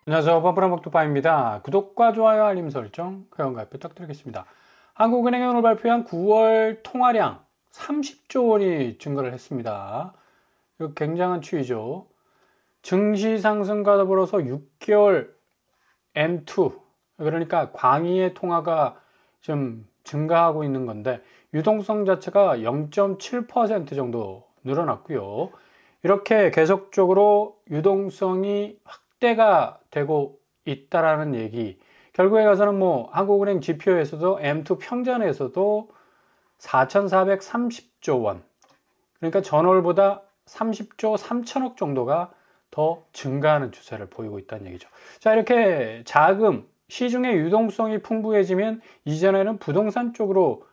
안녕하세요. 뻔뻔한복두파입니다. 구독과 좋아요, 알림 설정, 회원가입 부탁드리겠습니다. 한국은행이 오늘 발표한 9월 통화량 30조 원이 증가를 했습니다. 이거 굉장한 추이죠. 증시 상승과 더불어서 6개월 M2, 그러니까 광의의 통화가 좀 증가하고 있는 건데 유동성 자체가 0.7% 정도 늘어났고요. 이렇게 계속적으로 유동성이 확대가 되고 있다라는 얘기. 결국에 가서는 한국은행 지표에서도 M2 평전에서도 4,430조 원. 그러니까 전월보다 30조 3천억 정도가 더 증가하는 추세를 보이고 있다는 얘기죠. 자, 이렇게 자금, 시중의 유동성이 풍부해지면 이전에는 부동산 쪽으로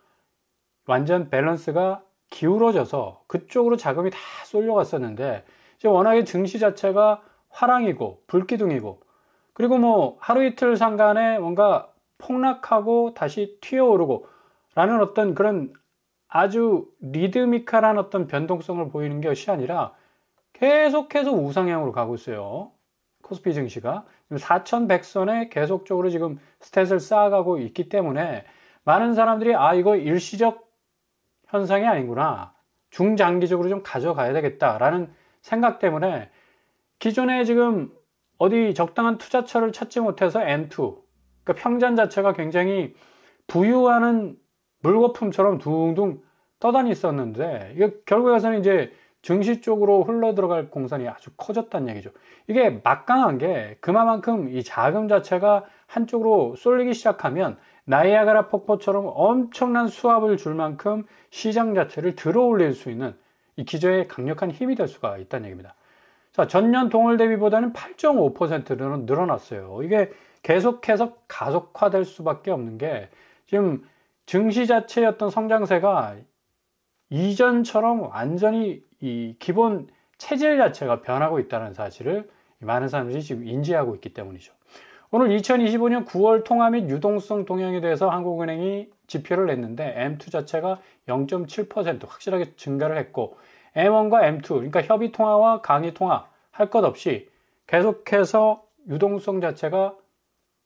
완전 밸런스가 기울어져서 그쪽으로 자금이 다 쏠려갔었는데 이제 워낙에 증시 자체가 화랑이고 불기둥이고 그리고 하루 이틀 상간에 뭔가 폭락하고 다시 튀어오르고 라는 어떤 그런 아주 리드미컬한 어떤 변동성을 보이는 것이 아니라 계속해서 우상향으로 가고 있어요. 코스피 증시가 4,100선에 계속적으로 지금 스탯을 쌓아가고 있기 때문에 많은 사람들이 이거 일시적 현상이 아니구나, 중장기적으로 좀 가져가야 되겠다라는 생각 때문에 기존에 지금 어디 적당한 투자처를 찾지 못해서 M2, 그러니까 평전 자체가 굉장히 부유하는 물거품처럼 둥둥 떠다니 있었는데 이게 결국에 가서는 이제 증시 쪽으로 흘러 들어갈 공산이 아주 커졌다는 얘기죠. 이게 막강한 게 그만큼 이 자금 자체가 한쪽으로 쏠리기 시작하면 나이아가라 폭포처럼 엄청난 수압을 줄 만큼 시장 자체를 들어올릴 수 있는 이 기저에 강력한 힘이 될 수가 있다는 얘기입니다. 자, 전년 동월 대비보다는 8.5%는 늘어났어요. 이게 계속해서 가속화될 수밖에 없는 게 지금 증시 자체의 어떤 성장세가 이전처럼 완전히 이 기본 체질 자체가 변하고 있다는 사실을 많은 사람들이 지금 인지하고 있기 때문이죠. 오늘 2025년 9월 통화 및 유동성 동향에 대해서 한국은행이 지표를 냈는데 M2 자체가 0.7% 확실하게 증가를 했고 M1과 M2, 그러니까 협의 통화와 강의 통화 할 것 없이 계속해서 유동성 자체가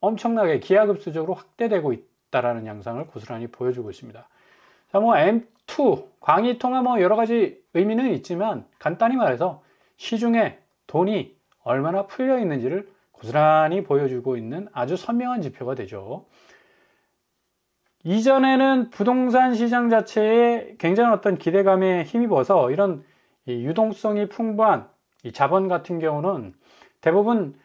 엄청나게 기하급수적으로 확대되고 있다라는 양상을 고스란히 보여주고 있습니다. 자, M2, 광의 통화 여러 가지 의미는 있지만 간단히 말해서 시중에 돈이 얼마나 풀려 있는지를 고스란히 보여주고 있는 아주 선명한 지표가 되죠. 이전에는 부동산 시장 자체에 굉장한 어떤 기대감에 힘입어서 이런 유동성이 풍부한 이 자본 같은 경우는 대부분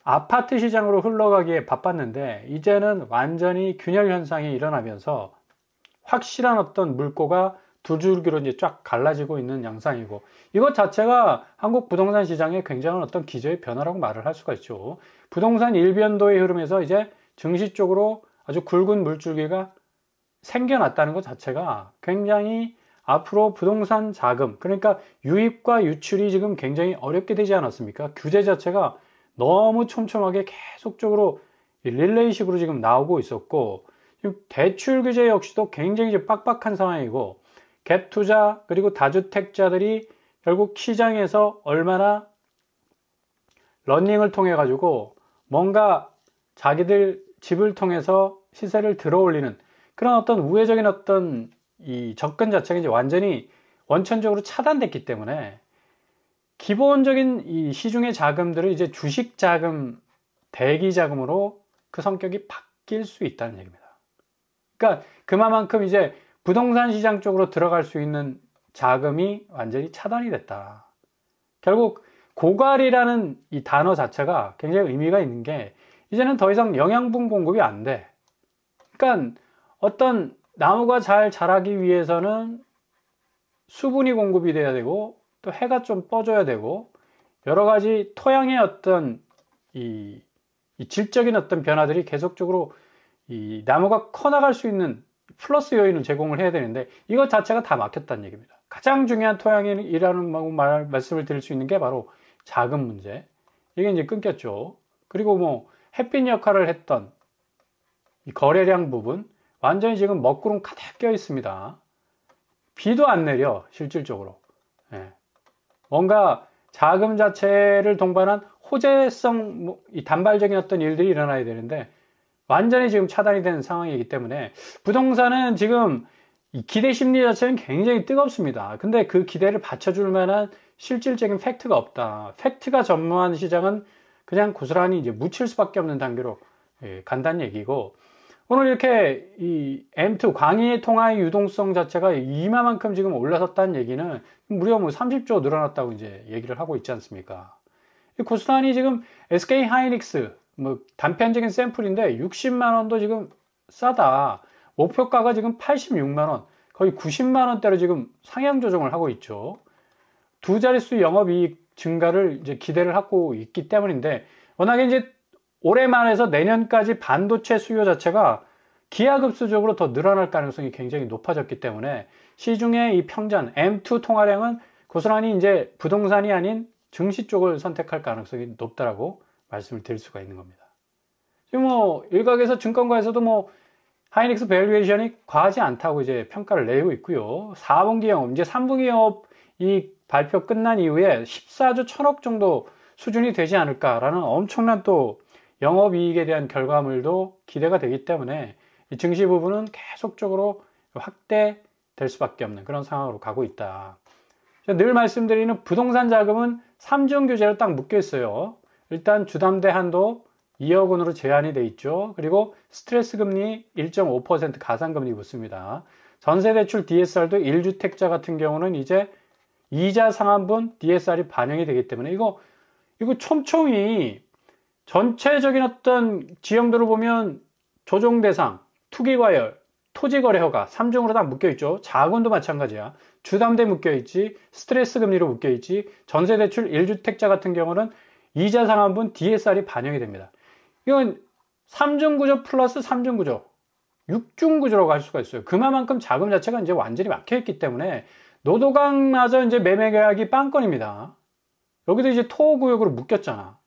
아파트 시장으로 흘러가기에 바빴는데 이제는 완전히 균열 현상이 일어나면서 확실한 어떤 물꼬가 두 줄기로 이제 쫙 갈라지고 있는 양상이고 이것 자체가 한국 부동산 시장의 굉장한 어떤 기저의 변화라고 말을 할 수가 있죠. 부동산 일변도의 흐름에서 이제 증시 쪽으로 아주 굵은 물줄기가 생겨났다는 것 자체가 굉장히 앞으로 부동산 자금, 그러니까 유입과 유출이 지금 굉장히 어렵게 되지 않았습니까? 규제 자체가 너무 촘촘하게 계속적으로 릴레이식으로 지금 나오고 있었고 대출 규제 역시도 굉장히 빡빡한 상황이고 갭 투자 그리고 다주택자들이 결국 시장에서 얼마나 러닝을 통해 가지고 뭔가 자기들 집을 통해서 시세를 들어올리는 그런 어떤 우회적인 어떤 이 접근 자체가 이제 완전히 원천적으로 차단됐기 때문에 기본적인 이 시중의 자금들을 이제 주식 자금, 대기 자금으로 그 성격이 바뀔 수 있다는 얘기입니다. 그러니까 그만큼 이제 부동산 시장 쪽으로 들어갈 수 있는 자금이 완전히 차단이 됐다. 결국 고갈이라는 이 단어 자체가 굉장히 의미가 있는 게 이제는 더 이상 영양분 공급이 안 돼. 그러니까 어떤 나무가 잘 자라기 위해서는 수분이 공급이 돼야 되고 또 해가 좀 떠줘야 되고 여러 가지 토양의 어떤 이 질적인 어떤 변화들이 계속적으로 이 나무가 커나갈 수 있는 플러스 요인을 제공을 해야 되는데 이것 자체가 다 막혔다는 얘기입니다. 가장 중요한 토양이라는 말씀을 드릴 수 있는 게 바로 자금 문제. 이게 이제 끊겼죠. 그리고 햇빛 역할을 했던 이 거래량 부분 완전히 지금 먹구름 가득 껴 있습니다. 비도 안 내려 실질적으로. 뭔가 자금 자체를 동반한 호재성, 이 단발적인 어떤 일들이 일어나야 되는데 완전히 지금 차단이 된 상황이기 때문에 부동산은 지금 이 기대 심리 자체는 굉장히 뜨겁습니다. 근데 그 기대를 받쳐줄 만한 실질적인 팩트가 없다. 팩트가 전무한 시장은 그냥 고스란히 이제 묻힐 수밖에 없는 단계로 간다는 얘기고, 오늘 이렇게 이 M2 광의 통화의 유동성 자체가 이마만큼 지금 올라섰다는 얘기는 무려 뭐 30조 늘어났다고 이제 얘기를 하고 있지 않습니까? 고스란히 지금 SK 하이닉스 뭐 단편적인 샘플인데 60만 원도 지금 싸다. 목표가가 지금 86만 원, 거의 90만 원대로 지금 상향 조정을 하고 있죠. 두 자릿수 영업이익 증가를 이제 기대를 하고 있기 때문인데, 워낙에 이제 올해만 해서 내년까지 반도체 수요 자체가 기하급수적으로 더 늘어날 가능성이 굉장히 높아졌기 때문에 시중의 이 평전 M2 통화량은 고스란히 이제 부동산이 아닌 증시 쪽을 선택할 가능성이 높다라고 말씀을 드릴 수가 있는 겁니다. 지금 뭐 일각에서 증권가에서도 뭐 하이닉스 밸류에이션이 과하지 않다고 이제 평가를 내고 있고요. 4분기 영업, 이제 3분기 영업 이 발표 끝난 이후에 14조 1000억 정도 수준이 되지 않을까라는 엄청난 또 영업이익에 대한 결과물도 기대가 되기 때문에 이 증시 부분은 계속적으로 확대될 수밖에 없는 그런 상황으로 가고 있다. 늘 말씀드리는 부동산 자금은 3중 규제로 딱 묶여 있어요. 일단 주담대 한도 2억 원으로 제한이 돼 있죠. 그리고 스트레스 금리 1.5% 가상금리 붙습니다. 전세대출 DSR도 1주택자 같은 경우는 이제 이자 상환분 DSR이 반영이 되기 때문에 이거 촘촘히 전체적인 어떤 지형들을 보면 조정 대상, 투기과열, 토지거래허가 3중으로 다 묶여있죠. 자금도 마찬가지야. 주담대 묶여있지, 스트레스 금리로 묶여있지, 전세대출 1주택자 같은 경우는 이자 상환분 DSR이 반영이 됩니다. 이건 3중 구조 플러스 3중 구조, 6중 구조라고 할 수가 있어요. 그만큼 자금 자체가 이제 완전히 막혀있기 때문에 노도강마저 이제 매매 계약이 빵건입니다. 여기도 이제 토호구역으로 묶였잖아.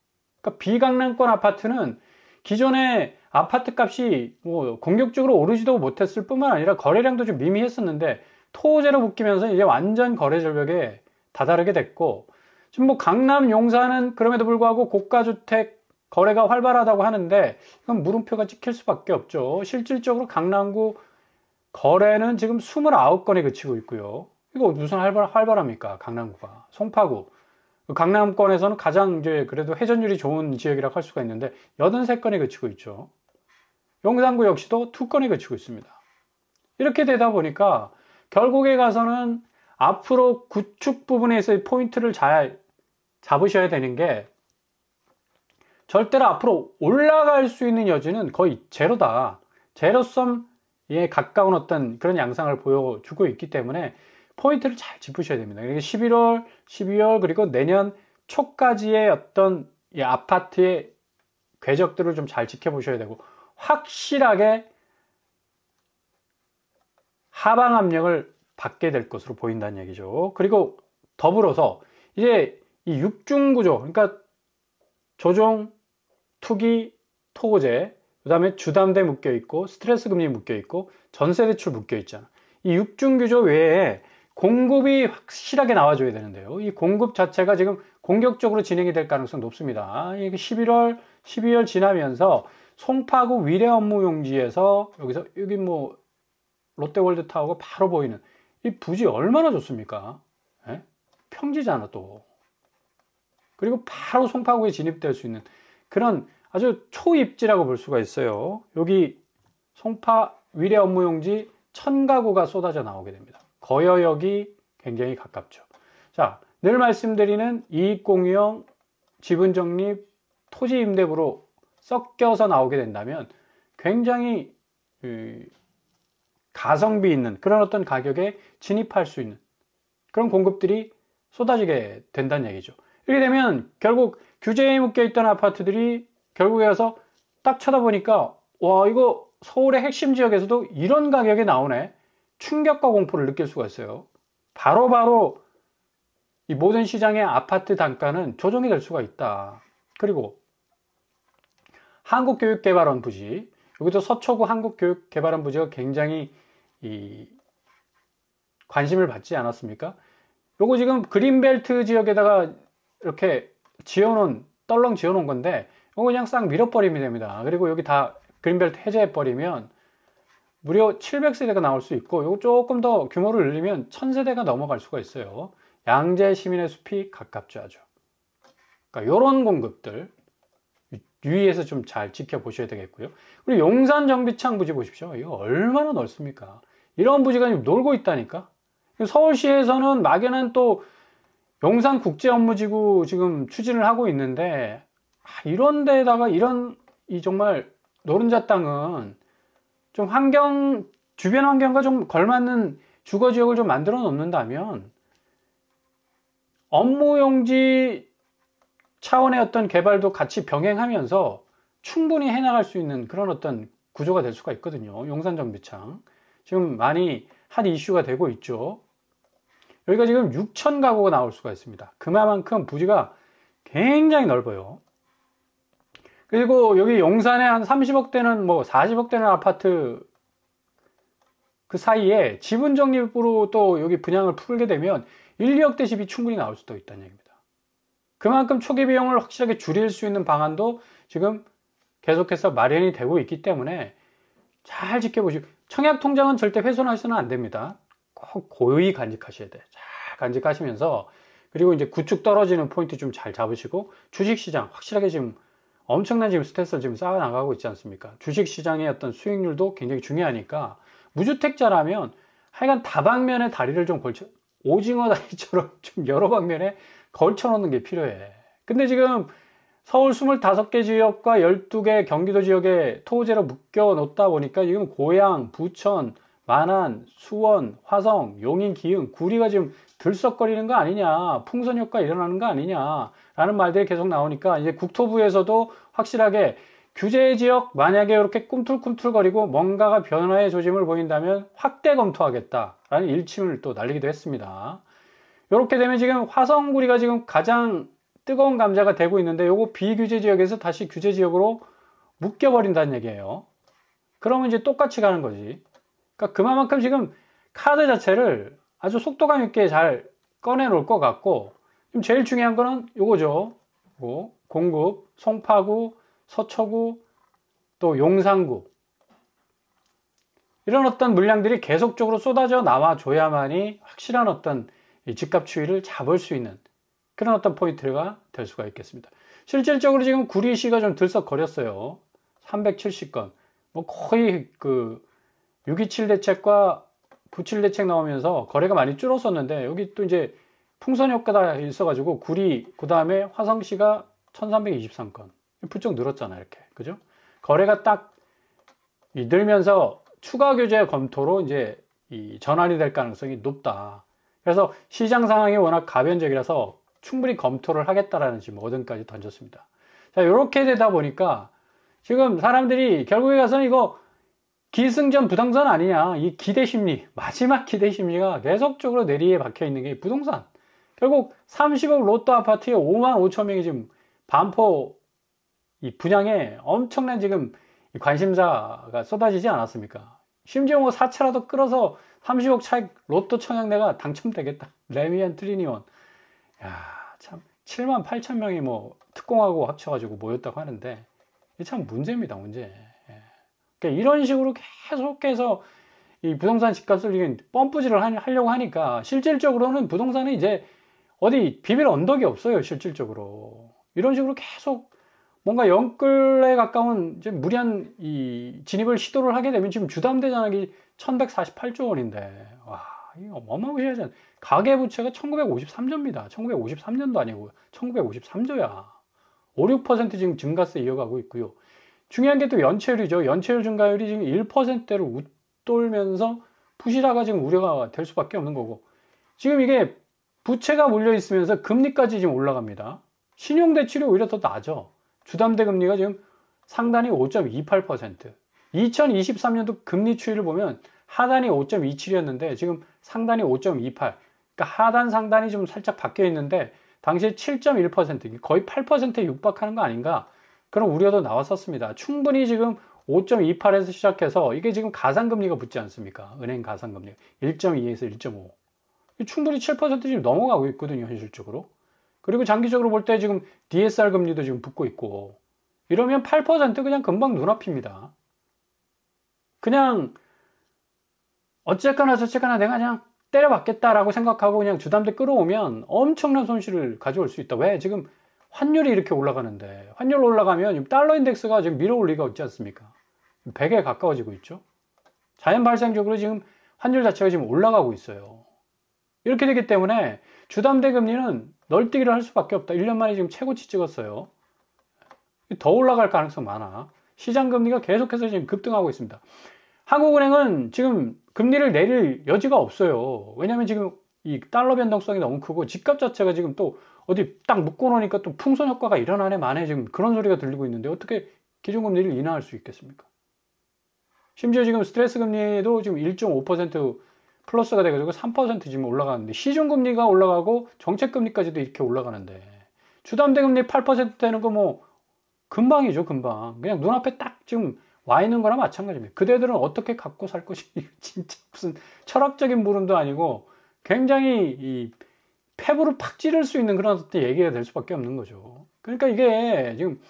그러니까 비강남권 아파트는 기존에 아파트 값이 뭐 공격적으로 오르지도 못했을 뿐만 아니라 거래량도 좀 미미했었는데 토호제로 묶이면서 이제 완전 거래 절벽에 다다르게 됐고, 지금 뭐 강남 용산은 그럼에도 불구하고 고가주택 거래가 활발하다고 하는데 이건 물음표가 찍힐 수밖에 없죠. 실질적으로 강남구 거래는 지금 29건에 그치고 있고요. 이거 무슨 활발합니까? 강남구가. 송파구. 강남권에서는 가장 이제 그래도 회전율이 좋은 지역이라고 할 수가 있는데 83건에 그치고 있죠. 용산구 역시도 2건에 그치고 있습니다. 이렇게 되다 보니까 결국에 가서는 앞으로 구축 부분에서의 포인트를 잘 잡으셔야 되는 게, 절대로 앞으로 올라갈 수 있는 여지는 거의 제로다. 제로섬에 가까운 어떤 그런 양상을 보여주고 있기 때문에 포인트를 잘 짚으셔야 됩니다. 그러니까 11월, 12월 그리고 내년 초까지의 어떤 이 아파트의 궤적들을 좀 잘 지켜보셔야 되고, 확실하게 하방 압력을 받게 될 것으로 보인다는 얘기죠. 그리고 더불어서 이제 이 6중 구조, 그러니까 조정, 투기, 토호제, 그 다음에 주담대 묶여있고 스트레스 금리 묶여있고 전세대출 묶여있잖아. 이 6중 구조 외에 공급이 확실하게 나와줘야 되는데요. 이 공급 자체가 지금 공격적으로 진행이 될 가능성이 높습니다. 이게 11월, 12월 지나면서 송파구 위례 업무용지에서 여기 뭐 롯데월드타워가 바로 보이는 이 부지 얼마나 좋습니까? 예? 평지잖아 또. 그리고 바로 송파구에 진입될 수 있는 그런 아주 초입지라고 볼 수가 있어요. 여기 송파 위례 업무용지 1000가구가 쏟아져 나오게 됩니다. 거여역이 굉장히 가깝죠. 자, 늘 말씀드리는 이익공유형, 지분적립, 토지임대부로 섞여서 나오게 된다면 굉장히 가성비 있는 그런 어떤 가격에 진입할 수 있는 그런 공급들이 쏟아지게 된다는 얘기죠. 이렇게 되면 결국 규제에 묶여있던 아파트들이 결국에 가서 딱 쳐다보니까 와, 이거 서울의 핵심 지역에서도 이런 가격에 나오네. 충격과 공포를 느낄 수가 있어요. 바로 이 모든 시장의 아파트 단가는 조정이 될 수가 있다. 그리고 한국교육개발원 부지, 여기도 서초구 한국교육개발원 부지가 굉장히 관심을 받지 않았습니까? 요거 지금 그린벨트 지역에다가 이렇게 지어놓은 떨렁 지어 놓은 건데 이거 그냥 싹 밀어버리면 됩니다. 그리고 여기 다 그린벨트 해제해버리면 무려 700세대가 나올 수 있고, 이거 조금 더 규모를 늘리면 1000세대가 넘어갈 수가 있어요. 양재 시민의 숲이 가깝죠, 아주. 그러니까 이런 공급들 유의해서 좀 잘 지켜보셔야 되겠고요. 그리고 용산 정비창 부지 보십시오. 이거 얼마나 넓습니까? 이런 부지가 지금 놀고 있다니까. 서울시에서는 막연한 또 용산 국제업무지구 지금 추진을 하고 있는데, 이런 데다가 이런 이 정말 노른자 땅은 좀 주변 환경과 좀 걸맞는 주거 지역을 좀 만들어 놓는다면 업무용지 차원의 어떤 개발도 같이 병행하면서 충분히 해나갈 수 있는 그런 어떤 구조가 될 수가 있거든요. 용산 정비창. 지금 많이 핫 이슈가 되고 있죠. 여기가 지금 6천 가구가 나올 수가 있습니다. 그만큼 부지가 굉장히 넓어요. 그리고 여기 용산에 한 30억대는 뭐 40억대는 아파트 그 사이에 지분 적립으로 또 여기 분양을 풀게 되면 1, 2억대 집이 충분히 나올 수도 있다는 얘기입니다. 그만큼 초기 비용을 확실하게 줄일 수 있는 방안도 지금 계속해서 마련이 되고 있기 때문에 잘 지켜보시고, 청약 통장은 절대 훼손하셔서는 안 됩니다. 꼭 고의 간직하셔야 돼요. 잘 간직하시면서, 그리고 이제 구축 떨어지는 포인트 좀 잘 잡으시고, 주식시장 확실하게 지금 엄청난 지금 스트레스를 지금 쌓아 나가고 있지 않습니까? 주식시장의 어떤 수익률도 굉장히 중요하니까, 무주택자라면 하여간 다방면에 다리를 좀 걸쳐, 오징어 다리처럼 좀 여러 방면에 걸쳐 놓는 게 필요해. 근데 지금 서울 25개 지역과 12개 경기도 지역에 토지로 묶여 놓다 보니까 지금 고양, 부천, 만안, 수원, 화성, 용인, 기흥, 구리가 지금 들썩거리는 거 아니냐, 풍선 효과 일어나는 거 아니냐 라는 말들이 계속 나오니까, 이제 국토부에서도 확실하게 규제 지역 만약에 이렇게 꿈틀꿈틀거리고 뭔가가 변화의 조짐을 보인다면 확대 검토하겠다라는 일침을 또 날리기도 했습니다. 이렇게 되면 지금 화성구리가 지금 가장 뜨거운 감자가 되고 있는데, 요거 비규제 지역에서 다시 규제 지역으로 묶여버린다는 얘기예요. 그러면 이제 똑같이 가는 거지. 그러니까 그만큼 지금 카드 자체를 아주 속도감 있게 잘 꺼내 놓을 것 같고, 지금 제일 중요한 거는 요거죠. 공급, 송파구, 서초구, 또 용산구, 이런 어떤 물량들이 계속적으로 쏟아져 나와줘야만이 확실한 어떤 집값 추이를 잡을 수 있는 그런 어떤 포인트가 될 수가 있겠습니다. 실질적으로 지금 구리시가 좀 들썩거렸어요. 370건. 뭐 거의 그 627 대책과 97 대책 나오면서 거래가 많이 줄었었는데, 여기 또 이제 풍선 효과가 있어가지고 구리, 그 다음에 화성시가 1323건. 부쩍 늘었잖아요, 이렇게. 그죠? 거래가 딱 늘면서 추가 규제 검토로 이제 이 전환이 될 가능성이 높다. 그래서 시장 상황이 워낙 가변적이라서 충분히 검토를 하겠다라는 지금 어든까지 던졌습니다. 자, 이렇게 되다 보니까 지금 사람들이 결국에 가서는 이거 기승전 부동산 아니냐, 이 기대 심리, 마지막 기대 심리가 계속적으로 내리에 박혀 있는 게 부동산. 결국 30억 로또 아파트에 5만 5천 명이 지금 반포 이 분양에 엄청난 지금 관심사가 쏟아지지 않았습니까? 심지어 뭐 사채라도 끌어서 30억 차익 로또 청약 내가 당첨되겠다. 레미안 트리니온. 야, 참 7만 8천 명이 뭐 특공하고 합쳐가지고 모였다고 하는데, 이게 참 문제입니다, 문제. 그러니까 이런 식으로 계속해서 이 부동산 집값을 펌프질을 하려고 하니까 실질적으로는 부동산은 이제 어디 비빌 언덕이 없어요, 실질적으로. 이런 식으로 계속 뭔가 영끌에 가까운 이제 무리한 이 진입을 시도를 하게 되면 지금 주담대 잔액이 1148조 원인데, 와, 이거 어마무시하잖아요. 가계부채가 1953조입니다. 1953년도 아니고 1953조야. 5, 6% 지금 증가세 이어가고 있고요. 중요한 게 또 연체율이죠. 연체율 증가율이 지금 1%대를 웃돌면서 부실화가 지금 우려가 될 수밖에 없는 거고, 지금 이게 부채가 몰려 있으면서 금리까지 지금 올라갑니다. 신용대출이 오히려 더 낮아. 주담대 금리가 지금 상단이 5.28%. 2023년도 금리 추이를 보면 하단이 5.27이었는데 지금 상단이 5.28. 그러니까 하단 상단이 좀 살짝 바뀌어 있는데 당시에 7.1%, 거의 8%에 육박하는 거 아닌가, 그런 우려도 나왔었습니다. 충분히 지금 5.28에서 시작해서 이게 지금 가상금리가 붙지 않습니까? 은행 가상금리 1.2에서 1.5. 충분히 7% 지금 넘어가고 있거든요, 현실적으로. 그리고 장기적으로 볼 때 지금 DSR 금리도 지금 붙고 있고, 이러면 8% 그냥 금방 눈앞입니다. 그냥 어쨌거나 저쨌거나 내가 그냥 때려박겠다라고 생각하고 그냥 주담대 끌어오면 엄청난 손실을 가져올 수 있다. 왜? 지금 환율이 이렇게 올라가는데, 환율 올라가면 달러 인덱스가 지금 밀어올 리가 없지 않습니까? 100에 가까워지고 있죠. 자연 발생적으로 지금 환율 자체가 지금 올라가고 있어요. 이렇게 되기 때문에 주담대 금리는 널뛰기를 할 수밖에 없다. 1년 만에 지금 최고치 찍었어요. 더 올라갈 가능성 많아. 시장 금리가 계속해서 지금 급등하고 있습니다. 한국은행은 지금 금리를 내릴 여지가 없어요. 왜냐하면 지금 이 달러 변동성이 너무 크고 집값 자체가 지금 또 어디 딱 묶어놓으니까 또 풍선 효과가 일어나네 마네 지금 그런 소리가 들리고 있는데 어떻게 기준금리를 인하할 수 있겠습니까? 심지어 지금 스트레스 금리도 지금 1.5% 플러스가 돼가지고 3% 지금 올라가는데, 시중금리가 올라가고 정책금리까지도 이렇게 올라가는데, 주담대 금리 8% 되는 거 뭐 금방이죠. 금방 그냥 눈앞에 딱 지금 와 있는 거나 마찬가지입니다. 그대들은 어떻게 갖고 살 것인지 진짜 무슨 철학적인 물음도 아니고 굉장히 이 패부를 팍 찌를 수 있는 그런 어떤 얘기가 될 수밖에 없는 거죠. 그러니까 이게 지금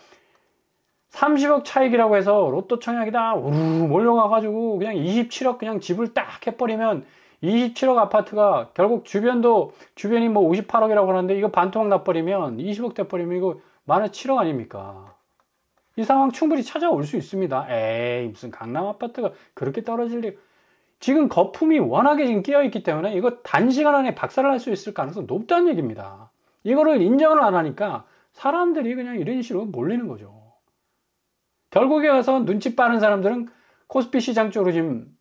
30억 차익이라고 해서 로또 청약이다 우르르 몰려가가지고 그냥 27억 그냥 집을 딱 해버리면 27억 아파트가 결국 주변이 뭐 58억이라고 하는데 이거 반토막 나버리면 20억 돼버리면 이거 만에 7억 아닙니까? 이 상황 충분히 찾아올 수 있습니다. 에이 무슨 강남 아파트가 그렇게 떨어질 리, 지금 거품이 워낙에 지금 끼어있기 때문에 이거 단시간 안에 박살을 날 수 있을 가능성이 높다는 얘기입니다. 이거를 인정을 안 하니까 사람들이 그냥 이런 식으로 몰리는 거죠. 결국에 가서 눈치 빠른 사람들은 코스피 시장 쪽으로 지금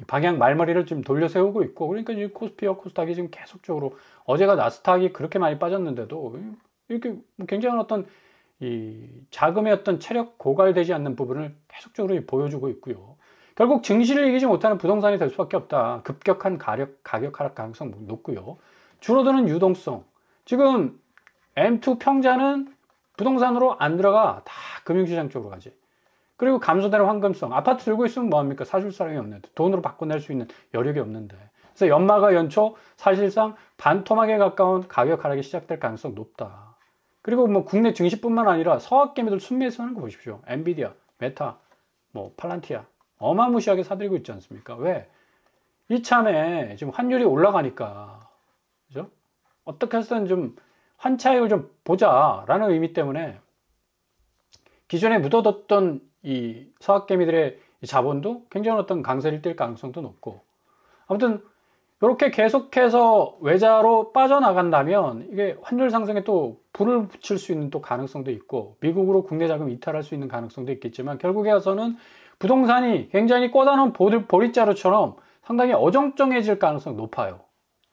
방향 말머리를 좀 돌려 세우고 있고, 그러니까 지금 코스피와 코스닥이 지금 계속적으로, 어제가 나스닥이 그렇게 많이 빠졌는데도 이렇게 굉장한 어떤 이 자금의 어떤 체력 고갈되지 않는 부분을 계속적으로 보여주고 있고요. 결국 증시를 이기지 못하는 부동산이 될 수밖에 없다. 급격한 가격 하락 가능성 높고요. 줄어드는 유동성. 지금 M2 평자는 부동산으로 안 들어가. 다 금융시장 쪽으로 가지. 그리고 감소되는 황금성. 아파트 들고 있으면 뭐합니까? 사줄 사람이 없는데. 돈으로 바꿔낼 수 있는 여력이 없는데. 그래서 연마가 연초 사실상 반토막에 가까운 가격 하락이 시작될 가능성 높다. 그리고 뭐 국내 증시뿐만 아니라 서학개미들 순매수하는 거 보십시오. 엔비디아, 메타, 뭐 팔란티아 어마무시하게 사들이고 있지 않습니까? 왜? 이참에 지금 환율이 올라가니까, 그죠? 어떻게 해서든 좀 환차익을 좀 보자라는 의미 때문에 기존에 묻어뒀던 이 서학개미들의 자본도 굉장히 어떤 강세를 띨 가능성도 높고, 아무튼 이렇게 계속해서 외자로 빠져나간다면 이게 환율 상승에 또 불을 붙일 수 있는 또 가능성도 있고, 미국으로 국내 자금 이탈할 수 있는 가능성도 있겠지만, 결국에 와서는 부동산이 굉장히 꽂아놓은 보릿자루처럼 상당히 어정쩡해질 가능성이 높아요.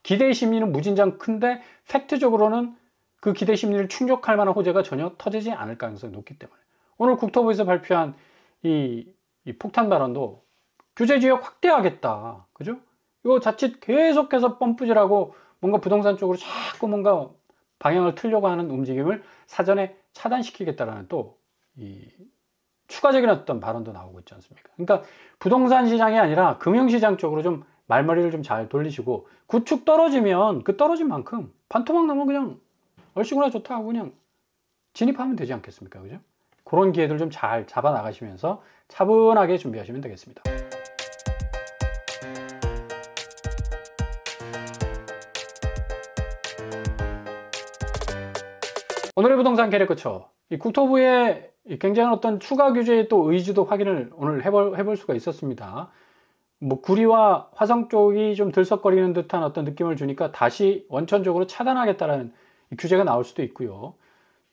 기대 심리는 무진장 큰데 팩트적으로는 그 기대 심리를 충족할 만한 호재가 전혀 터지지 않을 가능성이 높기 때문에, 오늘 국토부에서 발표한 이 폭탄 발언도 규제지역 확대하겠다. 그죠? 이거 자칫 계속해서 펌프질하고 뭔가 부동산 쪽으로 자꾸 뭔가 방향을 틀려고 하는 움직임을 사전에 차단시키겠다라는 또 추가적인 어떤 발언도 나오고 있지 않습니까? 그러니까 부동산 시장이 아니라 금융시장 쪽으로 좀 말머리를 좀 잘 돌리시고, 구축 떨어지면 그 떨어진 만큼 반토막 나면 그냥 얼씨구나 좋다 하고 그냥 진입하면 되지 않겠습니까? 그죠? 그런 기회들 좀 잘 잡아 나가시면서 차분하게 준비하시면 되겠습니다. 오늘의 부동산 캐릭터처, 이 국토부의 굉장한 어떤 추가 규제의 또 의지도 확인을 오늘 해볼 수가 있었습니다. 뭐 구리와 화성 쪽이 좀 들썩거리는 듯한 어떤 느낌을 주니까 다시 원천적으로 차단하겠다라는 규제가 나올 수도 있고요.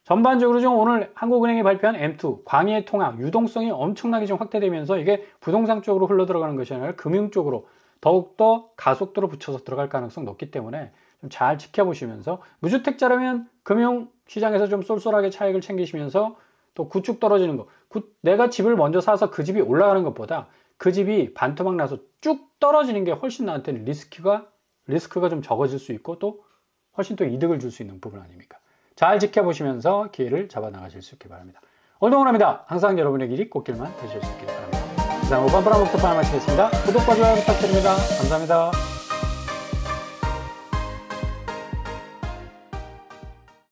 전반적으로 좀 오늘 한국은행이 발표한 M2 광의의 통화 유동성이 엄청나게 좀 확대되면서 이게 부동산 쪽으로 흘러 들어가는 것이 아니라 금융 쪽으로 더욱더 가속도로 붙여서 들어갈 가능성이 높기 때문에 좀 잘 지켜보시면서, 무주택자라면 금융시장에서 좀 쏠쏠하게 차익을 챙기시면서, 또 구축 떨어지는 거, 내가 집을 먼저 사서 그 집이 올라가는 것보다 그 집이 반토막 나서 쭉 떨어지는 게 훨씬 나한테는 리스크가 좀 적어질 수 있고, 또 훨씬 또 이득을 줄 수 있는 부분 아닙니까? 잘 지켜보시면서 기회를 잡아 나가실 수 있길 바랍니다. 오늘도 응원합니다. 항상 여러분의 길이 꽃길만 되실 수 있길 바랍니다. 이상 오반브라 목토판을 마치겠습니다. 구독과 좋아요 부탁드립니다. 감사합니다.